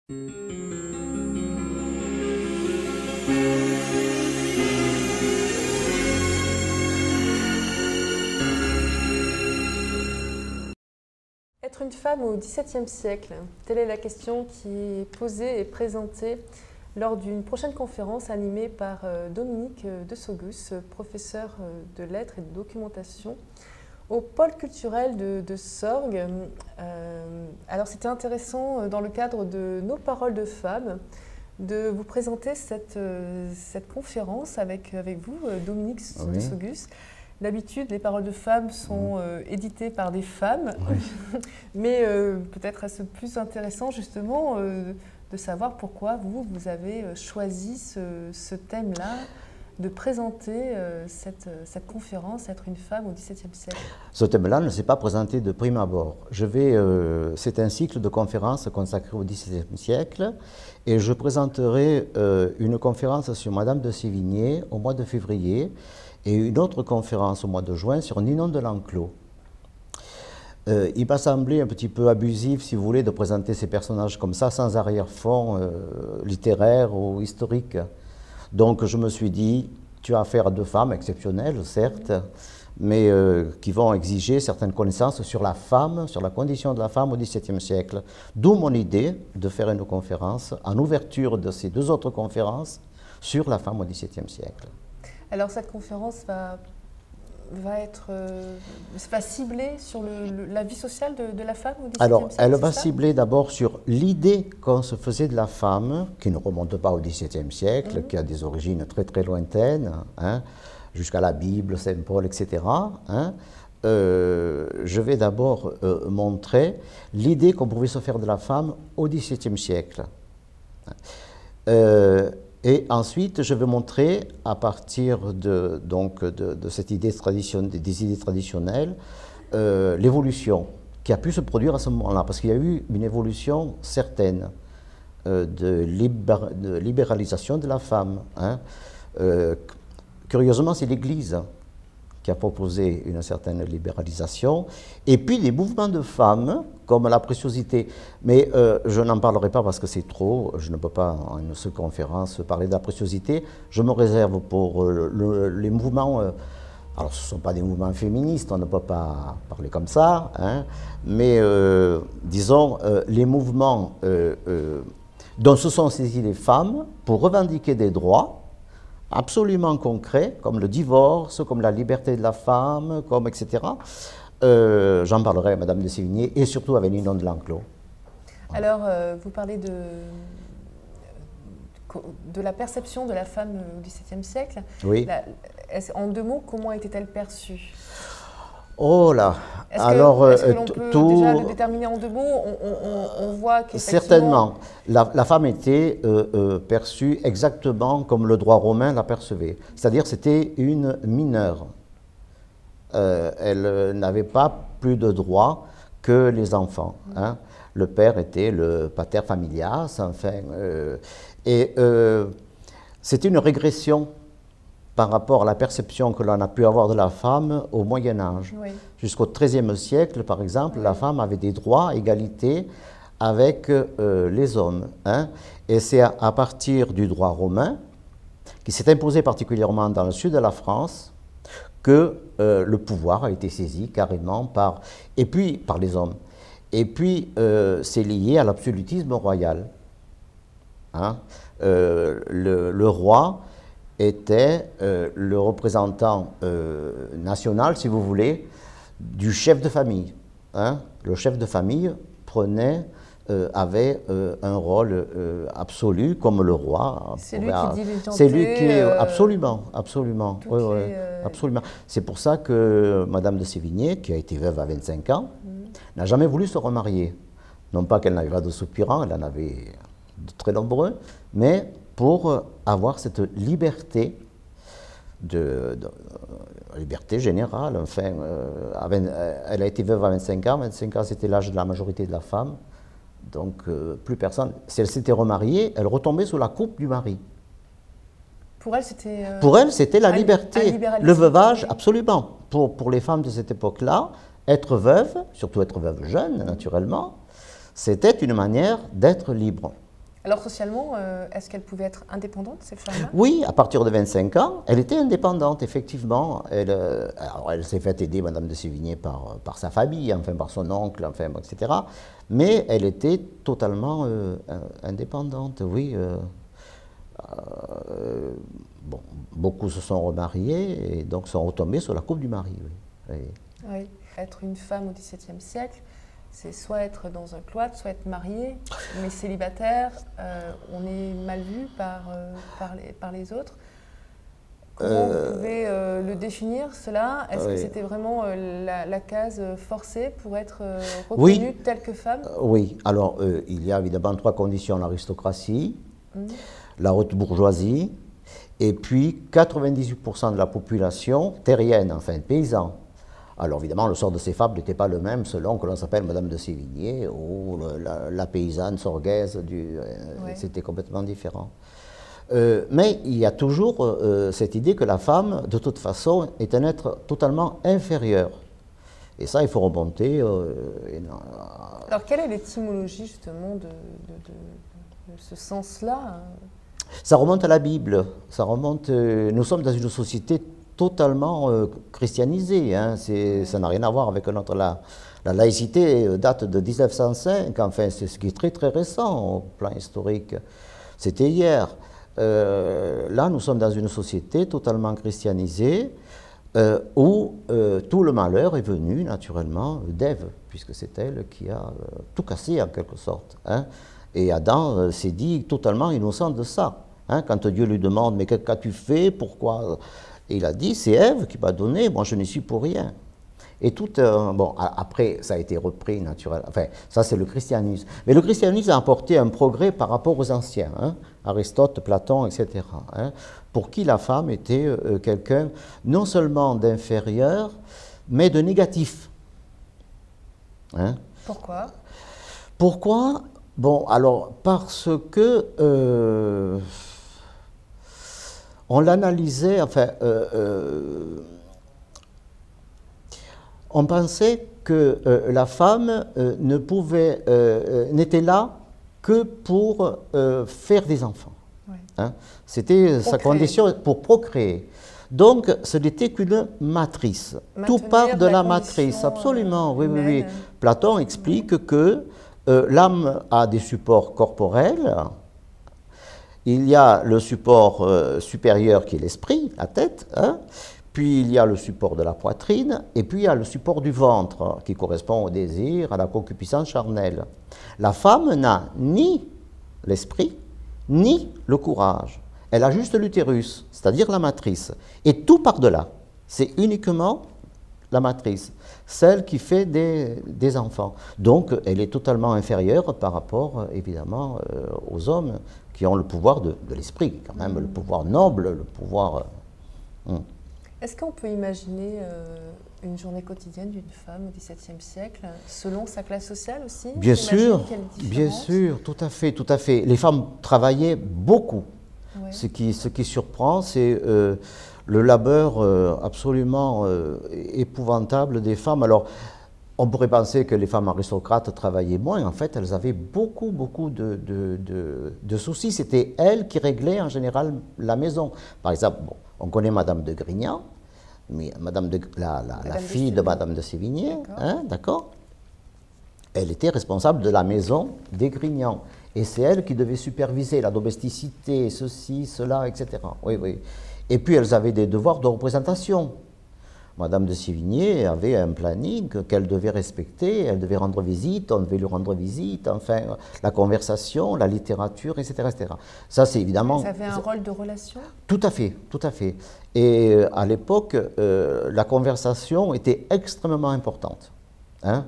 Être une femme au XVIIe siècle, telle est la question qui est posée et présentée lors d'une prochaine conférence animée par Dominique de Saugus, professeur de lettres et de documentation au pôle culturel de Sorgues. Alors c'était intéressant dans le cadre de Nos paroles de femmes de vous présenter cette conférence avec vous, Dominique de Saugus. D'habitude, les paroles de femmes sont éditées par des femmes, mais peut-être est-ce plus intéressant justement de savoir pourquoi vous avez choisi ce thème-là, de présenter cette conférence, être une femme au XVIIe siècle. Ce thème-là ne s'est pas présenté de prime abord. C'est un cycle de conférences consacré au XVIIe siècle, et je présenterai une conférence sur Madame de Sévigné au mois de février, et une autre conférence au mois de juin sur Ninon de l'Enclos. Il m'a semblé un petit peu abusif, si vous voulez, de présenter ces personnages comme ça, sans arrière-fond littéraire ou historique. Donc je me suis dit, tu as affaire à deux femmes exceptionnelles, certes, mais qui vont exiger certaines connaissances sur la femme, sur la condition de la femme au XVIIe siècle. D'où mon idée de faire une conférence en ouverture de ces deux autres conférences sur la femme au XVIIe siècle. Alors cette conférence va cibler sur la vie sociale de la femme au XVIIe siècle. Alors, elle va cibler d'abord sur l'idée qu'on se faisait de la femme, qui ne remonte pas au XVIIe siècle, qui a des origines très très lointaines, hein, jusqu'à la Bible, Saint Paul, etc. Hein. Je vais d'abord montrer l'idée qu'on pouvait se faire de la femme au XVIIe siècle. Et ensuite, je vais montrer, à partir de cette idée des idées traditionnelles, l'évolution qui a pu se produire à ce moment-là, parce qu'il y a eu une évolution certaine de libéralisation de la femme. Hein. Curieusement, c'est l'Église qui a proposé une certaine libéralisation, et puis des mouvements de femmes, comme la préciosité. Mais je n'en parlerai pas parce que c'est trop, je ne peux pas en une seule conférence parler de la préciosité. Je me réserve pour les mouvements, alors ce ne sont pas des mouvements féministes, on ne peut pas parler comme ça, hein, mais disons les mouvements dont se sont saisies les femmes pour revendiquer des droits absolument concrets, comme le divorce, comme la liberté de la femme, comme etc. J'en parlerai à Madame de Sévigné et surtout avec Ninon de l'Enclos. Alors, vous parlez de la perception de la femme au XVIIe siècle. Oui. En deux mots, comment était-elle perçue? Oh là. Alors, est-ce que l'on peut déjà le déterminer en deux mots? On voit qu'effectivement... Certainement. La femme était perçue exactement comme le droit romain l'apercevait. C'est-à-dire c'était une mineure. Elle n'avait pas plus de droits que les enfants. Hein. Le père était le pater familias, enfin, c'était une régression par rapport à la perception que l'on a pu avoir de la femme au Moyen-Âge. Oui. Jusqu'au XIIIe siècle, par exemple, la femme avait des droits, égalité avec les hommes. Hein. Et c'est à partir du droit romain, qui s'est imposé particulièrement dans le sud de la France, que le pouvoir a été saisi carrément par les hommes. Et puis, c'est lié à l'absolutisme royal. Hein. Le roi était le représentant national, si vous voulez, du chef de famille. Hein. Le chef de famille avait un rôle absolu, comme le roi. C'est lui qui dirigeait. C'est lui qui absolument, absolument. Absolument. C'est pour ça que Madame de Sévigné, qui a été veuve à 25 ans, n'a jamais voulu se remarier. Non pas qu'elle n'avait pas de soupirants, elle en avait de très nombreux, mais pour avoir cette liberté, liberté générale. Enfin, elle a été veuve à 25 ans. 25 ans, c'était l'âge de la majorité de la femme. Donc, plus personne. Si elle s'était remariée, elle retombait sous la coupe du mari. Pour elle, c'était... Pour elle, c'était la liberté. Le veuvage, absolument. Pour les femmes de cette époque-là, être veuve, surtout être veuve jeune, naturellement, c'était une manière d'être libre. Alors socialement, est-ce qu'elles pouvaient être indépendantes, ces femmes-là? Oui, à partir de 25 ans, elle était indépendante, effectivement. Alors, elle s'est fait aider, Madame de Sévigné, par sa famille, enfin, par son oncle, enfin, etc. Mais elle était totalement indépendante, oui. Bon, beaucoup se sont remariés et donc sont retombés sur la coupe du mari. Oui. Oui. Oui. Être une femme au XVIIe siècle, c'est soit être dans un cloître, soit être mariée, mais célibataire, on est mal vu par les autres. Comment vous pouvez le définir, cela? Est-ce que c'était vraiment la case forcée pour être reconnue telle que femme? Oui, alors il y a évidemment 3 conditions: l'aristocratie, la haute bourgeoisie, et puis 98% de la population terrienne, enfin paysans. Alors évidemment, le sort de ces femmes n'était pas le même selon que l'on s'appelle Madame de Sévigné ou la paysanne sorguaise, c'était complètement différent. Mais il y a toujours cette idée que la femme, de toute façon, est un être totalement inférieur. Et ça, il faut remonter. Alors quelle est l'étymologie justement de ce sens-là? Ça remonte à la Bible. Ça remonte. Nous sommes dans une société totalement christianisée. Hein. Ça n'a rien à voir avec notre... La laïcité date de 1905. Enfin, c'est ce qui est très très récent au plan historique. C'était hier. Là, nous sommes dans une société totalement christianisée où tout le malheur est venu naturellement d'Ève, puisque c'est elle qui a tout cassé en quelque sorte. Hein. Et Adam s'est dit totalement innocent de ça. Hein. Quand Dieu lui demande « mais qu'as-tu fait? Pourquoi ?» Et il a dit « c'est Ève qui m'a donné, moi je n'y suis pour rien ». Et tout, bon, après, ça a été repris naturellement. Enfin, ça, c'est le christianisme. Mais le christianisme a apporté un progrès par rapport aux anciens, hein, Aristote, Platon, etc., hein, pour qui la femme était quelqu'un non seulement d'inférieur, mais de négatif. Hein. Pourquoi? Pourquoi? Bon, alors, parce que on l'analysait, enfin, on pensait que la femme n'était là que pour faire des enfants. Oui. Hein? C'était sa condition pour procréer. Donc, ce n'était qu'une matrice. Tout part de la matrice, absolument. Oui, oui, oui. Platon explique que l'âme a des supports corporels. Il y a le support supérieur qui est l'esprit, la tête, hein? Puis il y a le support de la poitrine, et puis il y a le support du ventre, qui correspond au désir, à la concupiscence charnelle. La femme n'a ni l'esprit, ni le courage. Elle a juste l'utérus, c'est-à-dire la matrice. Et tout par delà. C'est uniquement la matrice, celle qui fait des enfants. Donc elle est totalement inférieure par rapport, évidemment, aux hommes qui ont le pouvoir de l'esprit, quand même, le pouvoir noble, le pouvoir... Est-ce qu'on peut imaginer une journée quotidienne d'une femme au XVIIe siècle, selon sa classe sociale aussi? Bien sûr, tout à fait, tout à fait. Les femmes travaillaient beaucoup. Ouais. Ce qui surprend, c'est le labeur absolument épouvantable des femmes. Alors, on pourrait penser que les femmes aristocrates travaillaient moins. En fait, elles avaient beaucoup, beaucoup de soucis. C'était elles qui réglaient en général la maison. Par exemple, bon, on connaît Madame de Grignan, mais la fille de Madame de Sévigné, d'accord, elle était responsable de la maison des Grignan. Et c'est elle qui devait superviser la domesticité, ceci, cela, etc. Oui, oui. Et puis elles avaient des devoirs de représentation. Madame de Sévigné avait un planning qu'elle devait respecter, elle devait rendre visite, on devait lui rendre visite, enfin, la conversation, la littérature, etc. etc. Ça, c'est évidemment... Ça avait un rôle de relation? Tout à fait, tout à fait. Et à l'époque, la conversation était extrêmement importante. Hein?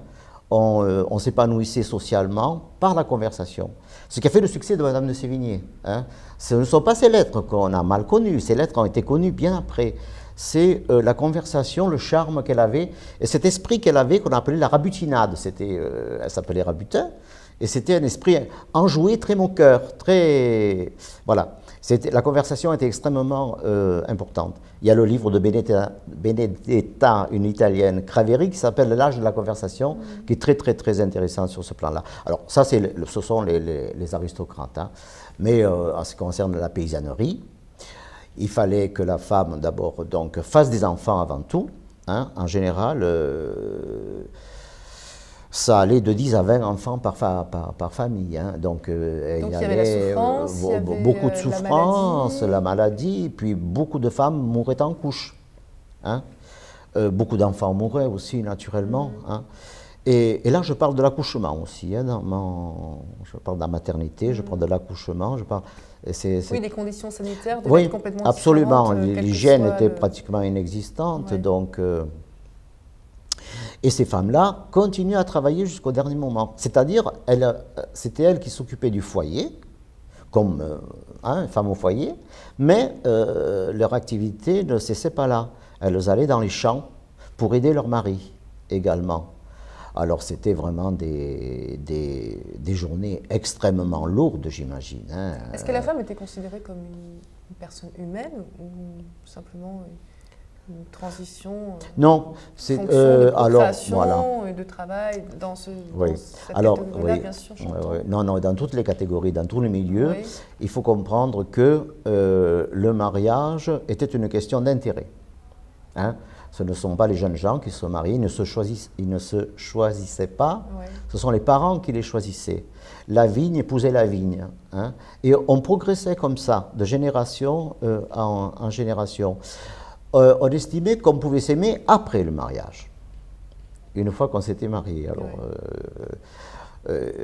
On s'épanouissait socialement par la conversation. Ce qui a fait le succès de Madame de Sévigné. Hein? Ce ne sont pas ces lettres qu'on a mal connues, ces lettres ont été connues bien après. C'est la conversation, le charme qu'elle avait, et cet esprit qu'elle avait qu'on appelait la rabutinade. Elle s'appelait Rabutin, Et c'était un esprit enjoué, très moqueur, très... Voilà. La conversation était extrêmement importante. Il y a le livre de Benedetta, une italienne, Craveri, qui s'appelle L'âge de la conversation, qui est très, très, très intéressant sur ce plan-là. Alors, ça, ce sont les aristocrates. Hein. Mais en ce qui concerne la paysannerie, il fallait que la femme, d'abord, donc, fasse des enfants avant tout. Hein. En général, ça allait de 10 à 20 enfants par famille. Hein. Donc il y avait la souffrance, beaucoup de souffrance, la maladie, puis beaucoup de femmes mouraient en couche. Hein. Beaucoup d'enfants mouraient aussi, naturellement. Hein. Et là, je parle de l'accouchement aussi. Hein, je parle de la maternité, je parle de l'accouchement, je parle... Oui, les conditions sanitaires devaient être complètement absolument. différentes. L'hygiène était pratiquement inexistante, donc... Et ces femmes-là continuent à travailler jusqu'au dernier moment. C'est-à-dire, c'était elles qui s'occupaient du foyer, comme femme au foyer, mais leur activité ne cessait pas là. Elles allaient dans les champs pour aider leur mari également. Alors c'était vraiment des journées extrêmement lourdes, j'imagine. Hein. Est-ce que la femme était considérée comme une personne humaine ou simplement une transition non, c'est de création voilà. Et de travail dans cette catégorie-là, bien sûr. Non, dans toutes les catégories, dans tous les milieux, il faut comprendre que le mariage était une question d'intérêt. Hein? Ce ne sont pas les jeunes gens qui se marient, ils ne se choisissaient pas, ce sont les parents qui les choisissaient. La vigne épousait la vigne. Hein? Et on progressait comme ça, de génération en génération. On estimait qu'on pouvait s'aimer après le mariage, une fois qu'on s'était marié. Alors,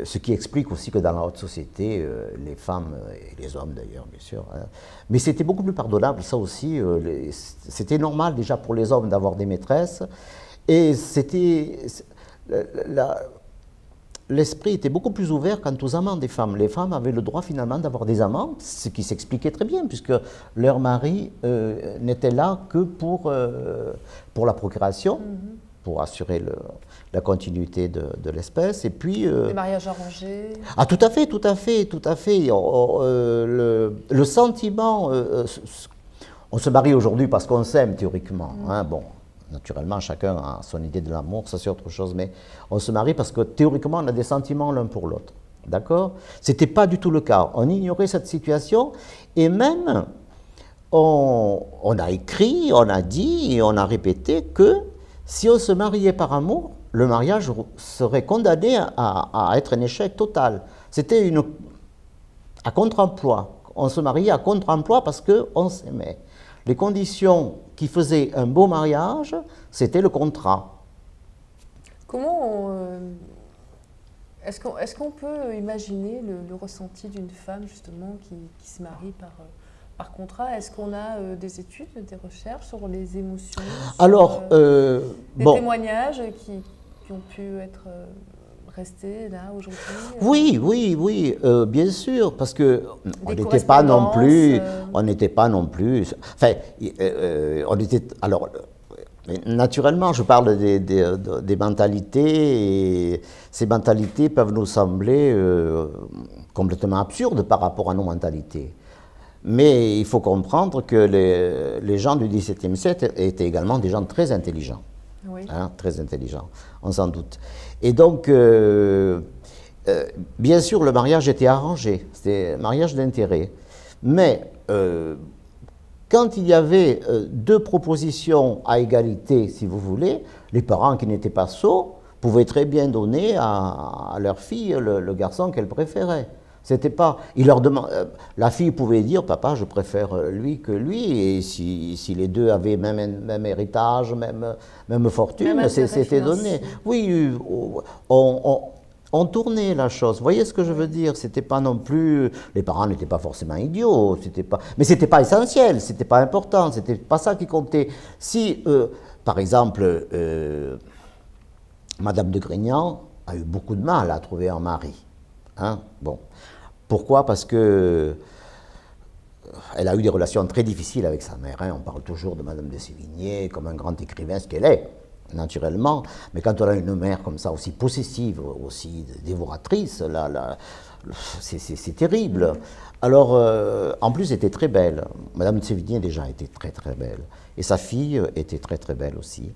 ce qui explique aussi que dans la haute société, les femmes, et les hommes d'ailleurs, bien sûr, hein, mais c'était beaucoup plus pardonnable, ça aussi, c'était normal déjà pour les hommes d'avoir des maîtresses, et l'esprit était beaucoup plus ouvert quant aux amants des femmes. Les femmes avaient le droit finalement d'avoir des amants, ce qui s'expliquait très bien, puisque leur mari n'était là que pour la procréation, pour assurer la continuité de l'espèce. Et puis... les mariages arrangés. Ah, tout à fait, tout à fait, tout à fait. Le sentiment... on se marie aujourd'hui parce qu'on s'aime, théoriquement. Hein, bon. Naturellement, chacun a son idée de l'amour, ça c'est autre chose, mais on se marie parce que théoriquement, on a des sentiments l'un pour l'autre. D'accord? Ce n'était pas du tout le cas. On ignorait cette situation et même on a écrit, on a dit et on a répété que si on se mariait par amour, le mariage serait condamné à être un échec total. C'était à contre-emploi. On se mariait à contre-emploi parce qu'on s'aimait. Les conditions qui faisaient un beau mariage, c'était le contrat. Comment est-ce qu'on peut imaginer le ressenti d'une femme justement qui se marie par contrat? Est-ce qu'on a des études, des recherches sur les émotions, alors, des témoignages qui ont pu être restés là aujourd'hui? Oui, bien sûr, parce que on n'était pas non plus, enfin, on était, alors, naturellement, je parle des mentalités, et ces mentalités peuvent nous sembler complètement absurdes par rapport à nos mentalités. Mais il faut comprendre que les gens du XVIIe siècle étaient également des gens très intelligents. Oui. Hein, très intelligents, on s'en doute. Et donc, bien sûr, le mariage était arrangé, c'était un mariage d'intérêt. Mais quand il y avait deux propositions à égalité, si vous voulez, les parents qui n'étaient pas sots pouvaient très bien donner à leur fille le garçon qu'elle préférait. C'était pas, la fille pouvait dire, papa, je préfère lui que lui, et si les deux avaient même héritage, même fortune, c'était donné. Oui, on tournait la chose. Vous voyez ce que je veux dire? C'était pas non plus, les parents n'étaient pas forcément idiots, mais c'était pas essentiel, c'était pas important, c'était pas ça qui comptait. Si, par exemple, Madame de Grignan a eu beaucoup de mal à trouver un mari, hein, bon. Pourquoi? Parce que elle a eu des relations très difficiles avec sa mère. Hein. On parle toujours de Madame de Sévigné comme un grand écrivain, ce qu'elle est. naturellement. Mais quand on a une mère comme ça, aussi possessive, aussi dévoratrice, là, c'est terrible. Alors, en plus, elle était très belle. Madame de Sévigné, déjà, était très, très belle. Et sa fille était très, très belle aussi.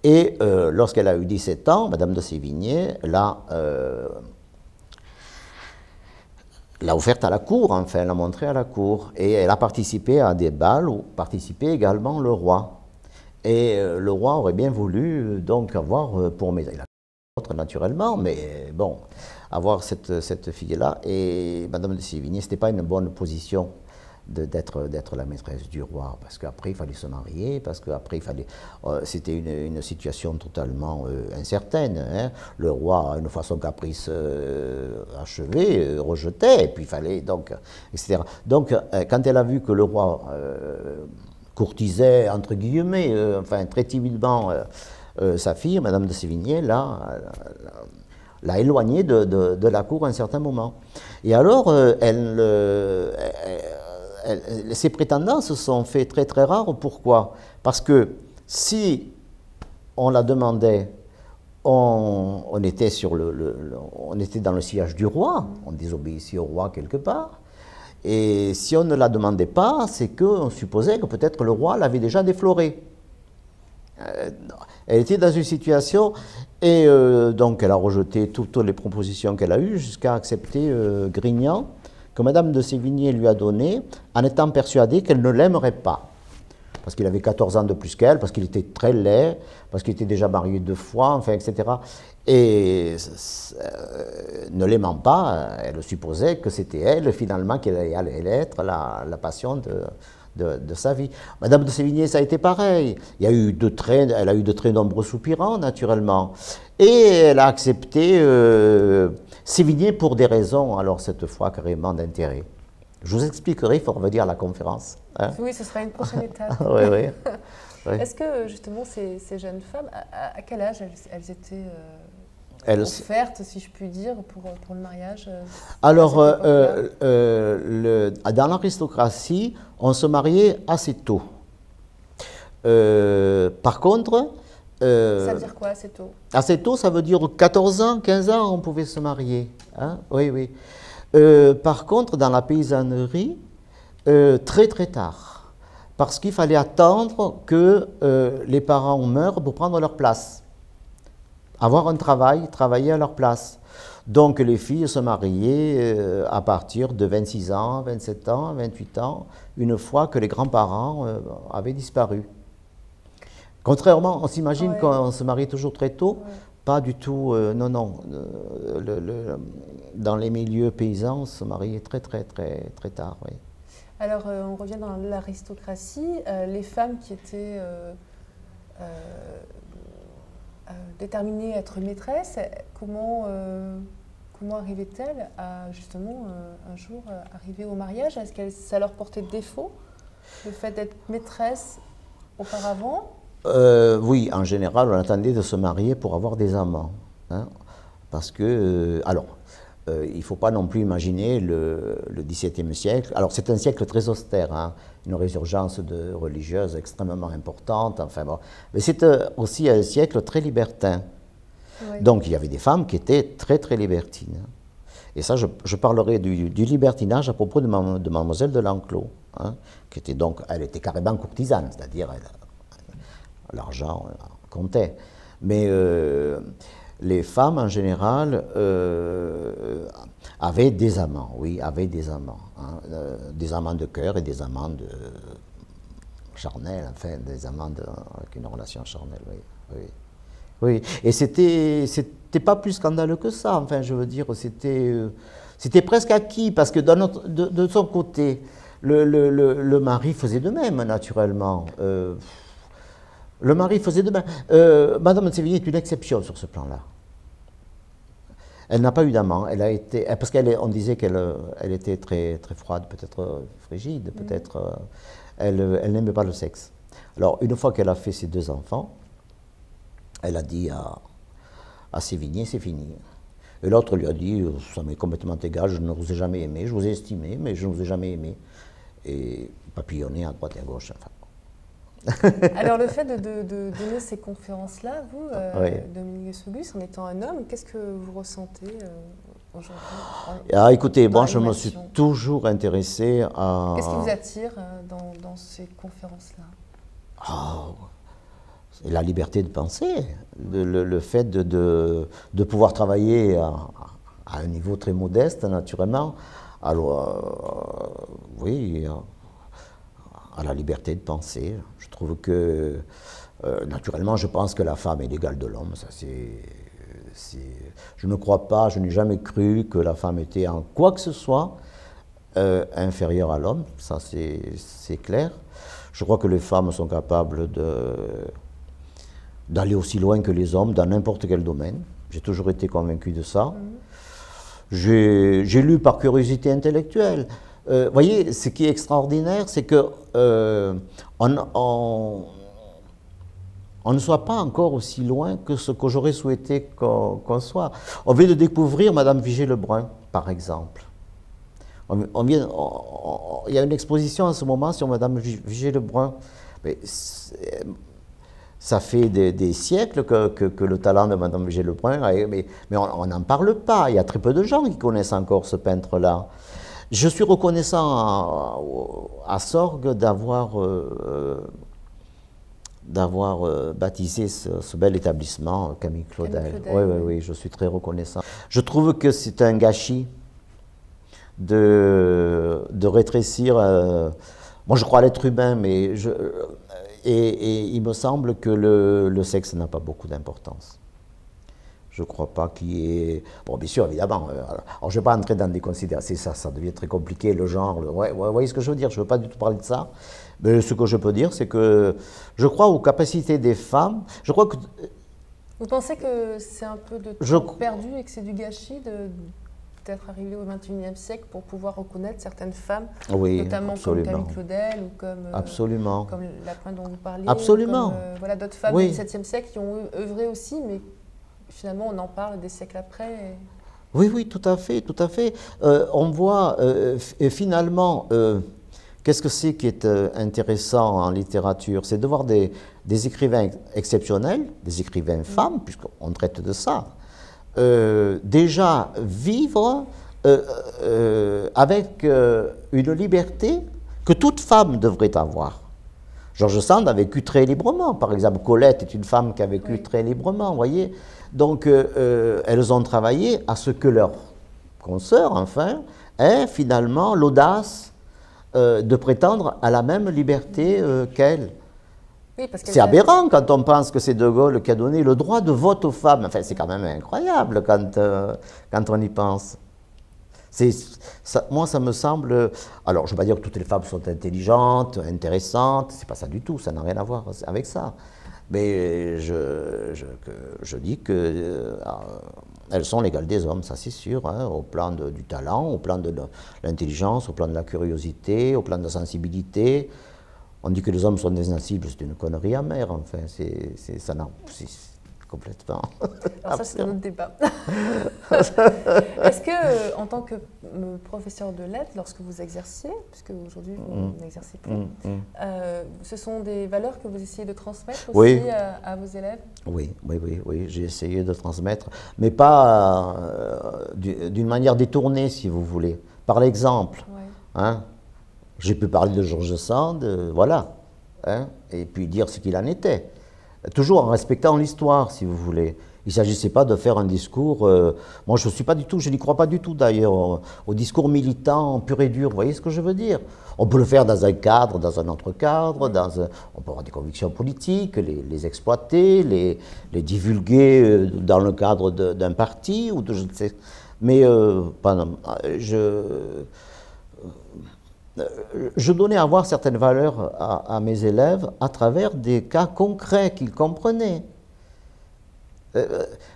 Et lorsqu'elle a eu 17 ans, Madame de Sévigné l'a offerte à la cour, enfin, l'a montrée à la cour. Et elle a participé à des bals où participait également le roi. Et le roi aurait bien voulu donc avoir pour maîtresse, autre naturellement, mais bon, avoir cette fille-là. Et Madame de Sévigné, ce n'était pas une bonne position d'être la maîtresse du roi, parce qu'après il fallait se marier, parce qu'après il fallait, c'était une situation totalement incertaine, hein. Le roi, une fois son caprice achevé, rejetait, et puis il fallait donc, etc. Donc quand elle a vu que le roi courtisait, entre guillemets, enfin très timidement sa fille, Madame de Sévigné, l'a éloignée de la cour à un certain moment. Et alors, ses prétendants se sont fait très très rares. Pourquoi? Parce que si on la demandait, on était, on était dans le sillage du roi, on désobéissait au roi quelque part. Et si on ne la demandait pas, c'est qu'on supposait que peut-être le roi l'avait déjà déflorée. Elle était dans une situation, et donc elle a rejeté toutes les propositions qu'elle a eues, jusqu'à accepter Grignan, que Madame de Sévigné lui a donné, en étant persuadée qu'elle ne l'aimerait pas. Parce qu'il avait 14 ans de plus qu'elle, parce qu'il était très laid, parce qu'il était déjà marié 2 fois, enfin, etc. Et ne l'aimant pas, elle supposait que c'était elle, finalement, qui allait être la passion de sa vie. Madame de Sévigné, ça a été pareil. Elle a eu de très nombreux soupirants, naturellement. Et elle a accepté Sévigné pour des raisons, alors cette fois, carrément d'intérêt. Je vous expliquerai, il faut revenir à la conférence. Hein? Oui, ce sera une prochaine étape. Oui, oui. Oui. Est-ce que, justement, ces jeunes femmes, à quel âge elles étaient offertes, si je puis dire, pour le mariage? Alors, dans l'aristocratie, on se mariait assez tôt. Par contre... ça veut dire quoi, assez tôt? Assez tôt, ça veut dire 14 ans, 15 ans, on pouvait se marier. Hein? Oui, oui. Par contre, dans la paysannerie, très très tard, parce qu'il fallait attendre que les parents meurent pour prendre leur place, avoir un travail, travailler à leur place. Donc les filles se mariaient à partir de 26 ans, 27 ans, 28 ans, une fois que les grands-parents avaient disparu. Contrairement, on s'imagine qu'on se marie toujours très tôt. Pas du tout, non, non. Dans les milieux paysans, on se mariait très, très, très, très tard, oui. Alors, on revient dans l'aristocratie. Les femmes qui étaient déterminées à être maîtresses, comment arrivaient-elles à, justement, un jour, arriver au mariage? Est-ce que ça leur portait défaut, le fait d'être maîtresse auparavant? Oui, en général, on attendait de se marier pour avoir des amants. Hein, parce que, il ne faut pas non plus imaginer le XVIIe siècle. Alors, c'est un siècle très austère, hein, une résurgence religieuse extrêmement importante. Enfin, bon. Mais c'est aussi un siècle très libertin. Oui. Donc, il y avait des femmes qui étaient très, très libertines. Et ça, je parlerai du libertinage à propos de Mademoiselle de L'Enclos, hein, qui était donc, elle était carrément courtisane, c'est-à-dire, l'argent comptait. Mais les femmes, en général, avaient des amants, oui, avaient des amants. Hein, des amants de cœur et des amants charnels, enfin, des amants avec une relation charnelle, oui. Oui, oui. Et c'était pas plus scandaleux que ça, enfin, je veux dire, c'était presque acquis, parce que de son côté, le mari faisait de même, naturellement. Le mari faisait de même. Madame de Sévigné est une exception sur ce plan-là. Elle n'a pas eu d'amant. Elle a été, parce qu'on disait qu'elle était très, très froide, peut-être frigide, peut-être. Elle n'aimait pas le sexe. Alors, une fois qu'elle a fait ses 2 enfants, elle a dit à Sévigné, c'est fini. Et l'autre lui a dit, ça m'est complètement égal, je ne vous ai jamais aimé, je vous ai estimé, mais je ne vous ai jamais aimé. Et papillonné à droite et à gauche. Enfin. Alors le fait de donner ces conférences-là, vous, Oui. Dominique de Saugusse, en étant un homme, qu'est-ce que vous ressentez aujourd'hui Ah, écoutez, dans moi je me suis l'animation? toujours intéressé à... Qu'est-ce qui vous attire dans ces conférences-là? Ah, c'est la liberté de penser, le fait de pouvoir travailler à un niveau très modeste, naturellement. Alors, oui, à la liberté de penser. Je trouve que, naturellement, je pense que la femme est l'égale de l'homme. Ça, je ne crois pas, je n'ai jamais cru que la femme était en quoi que ce soit inférieure à l'homme. Ça, c'est clair. Je crois que les femmes sont capables d'aller aussi loin que les hommes dans n'importe quel domaine. J'ai toujours été convaincu de ça. J'ai lu par curiosité intellectuelle. Voyez, ce qui est extraordinaire, c'est que on ne soit pas encore aussi loin que ce que j'aurais souhaité qu'on soit. On vient de découvrir Madame Vigée-Lebrun, par exemple. Il y a une exposition en ce moment sur Madame Vigée-Lebrun. Mais ça fait des siècles que le talent de Madame Vigée-Lebrun, mais on n'en parle pas. Il y a très peu de gens qui connaissent encore ce peintre-là. Je suis reconnaissant à Sorgues d'avoir baptisé ce bel établissement, Camille Claudel. Oui, je suis très reconnaissant. Je trouve que c'est un gâchis de rétrécir. Moi, je crois à l'être humain, mais et il me semble que le sexe n'a pas beaucoup d'importance. Je ne crois pas qu'il y ait... Bon, bien sûr, évidemment. Alors, je ne vais pas entrer dans des considérations. Ça devient très compliqué, le genre. Ouais, vous voyez ce que je veux dire? Je ne veux pas du tout parler de ça. Mais ce que je peux dire, c'est que je crois aux capacités des femmes. Je crois que... Vous pensez que c'est un peu de temps perdu et que c'est du gâchis d'être arrivé au XXIe siècle pour pouvoir reconnaître certaines femmes, oui, notamment absolument. comme Camille Claudel ou comme la pointe dont vous parliez, absolument. Comme voilà, d'autres femmes du XVIIe siècle qui ont œuvré aussi, mais finalement on en parle des siècles après. Oui, tout à fait, tout à fait. On voit finalement, qu'est-ce que c'est qui est intéressant en littérature? C'est de voir des écrivains exceptionnels, des écrivains femmes, puisqu'on traite de ça, déjà vivre avec une liberté que toute femme devrait avoir. George Sand a vécu très librement, par exemple. Colette est une femme qui a vécu très librement, vous voyez. Donc, elles ont travaillé à ce que leur consoeur, enfin, ait finalement l'audace de prétendre à la même liberté qu'elles. Oui, c'est aberrant quand on pense que c'est De Gaulle qui a donné le droit de vote aux femmes. Enfin, c'est quand même incroyable quand on y pense. Moi, ça me semble... Alors, je ne veux pas dire que toutes les femmes sont intelligentes, intéressantes, c'est pas ça du tout, ça n'a rien à voir avec ça. Mais je dis qu'elles sont l'égale des hommes, ça c'est sûr, hein, au plan du talent, au plan de l'intelligence, au plan de la curiosité, au plan de la sensibilité. On dit que les hommes sont insensibles, c'est une connerie amère, enfin, c'est complètement. Alors ça, c'est un autre débat. Est-ce que, en tant que professeur de lettres, lorsque vous exerciez, puisque aujourd'hui vous n'exercez plus, ce sont des valeurs que vous essayez de transmettre aussi à vos élèves? Oui, j'ai essayé de transmettre, mais pas d'une manière détournée, si vous voulez. Par l'exemple, hein, j'ai pu parler de George Sand, voilà, hein, et puis dire ce qu'il en était. Toujours en respectant l'histoire, si vous voulez. Il ne s'agissait pas de faire un discours... moi, je n'y crois pas du tout, d'ailleurs, au discours militant pur et dur. Vous voyez ce que je veux dire? On peut le faire dans un cadre, dans un autre cadre, on peut avoir des convictions politiques, les exploiter, les divulguer dans le cadre d'un parti, ou de je ne sais... Mais je donnais à voir certaines valeurs à mes élèves à travers des cas concrets qu'ils comprenaient.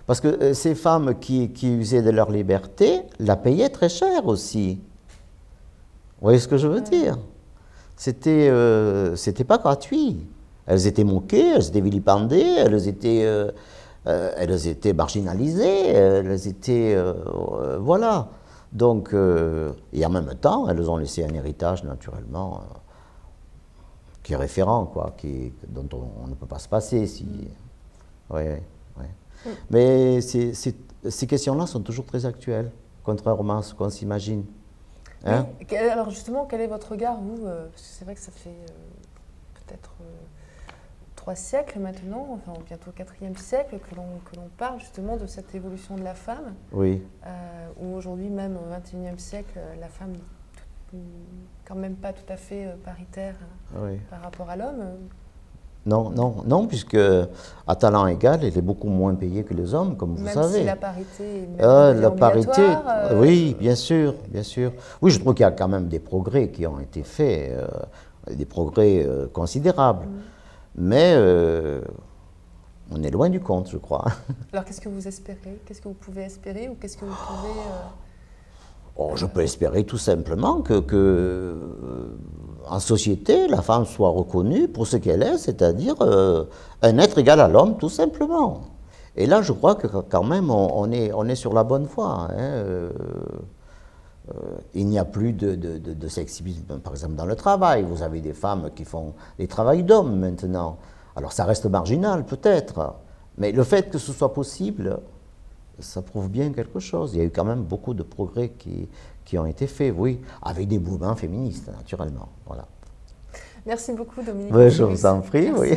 Parce que ces femmes qui usaient de leur liberté la payaient très cher aussi. Vous voyez ce que je veux dire? C'était pas gratuit. Elles étaient moquées, elles étaient vilipendées, elles étaient marginalisées, elles étaient... voilà. Donc, et en même temps, elles ont laissé un héritage, naturellement, qui est référent, quoi, dont on ne peut pas se passer. Si, ouais. Mais ces questions-là sont toujours très actuelles, contrairement à ce qu'on s'imagine. Hein? Oui. Alors justement, quel est votre regard, vous parce que c'est vrai que ça fait peut-être 3 siècles maintenant, enfin bientôt 4e siècle, que l'on parle justement de cette évolution de la femme. Oui. Où aujourd'hui, même au 21e siècle, la femme n'est quand même pas tout à fait paritaire par rapport à l'homme. Non, puisque à talent égal, elle est beaucoup moins payée que les hommes, comme vous savez. Même si la parité est la parité, oui, bien sûr. Oui, je trouve qu'il y a quand même des progrès qui ont été faits, des progrès considérables. Mais on est loin du compte, je crois. Alors qu'est-ce que vous espérez? Qu'est-ce que vous pouvez espérer ou qu'est-ce que vous pouvez... Je peux espérer tout simplement que en société, la femme soit reconnue pour ce qu'elle est, c'est-à-dire un être égal à l'homme, tout simplement. Et là, je crois que quand même, on est sur la bonne voie. Hein. Il n'y a plus de sexisme, par exemple, dans le travail. Vous avez des femmes qui font des travails d'hommes maintenant. Alors ça reste marginal, peut-être, mais le fait que ce soit possible, ça prouve bien quelque chose. Il y a eu quand même beaucoup de progrès qui ont été faits, oui, avec des mouvements féministes, naturellement. Voilà. Merci beaucoup, Dominique. Je vous en prie, oui.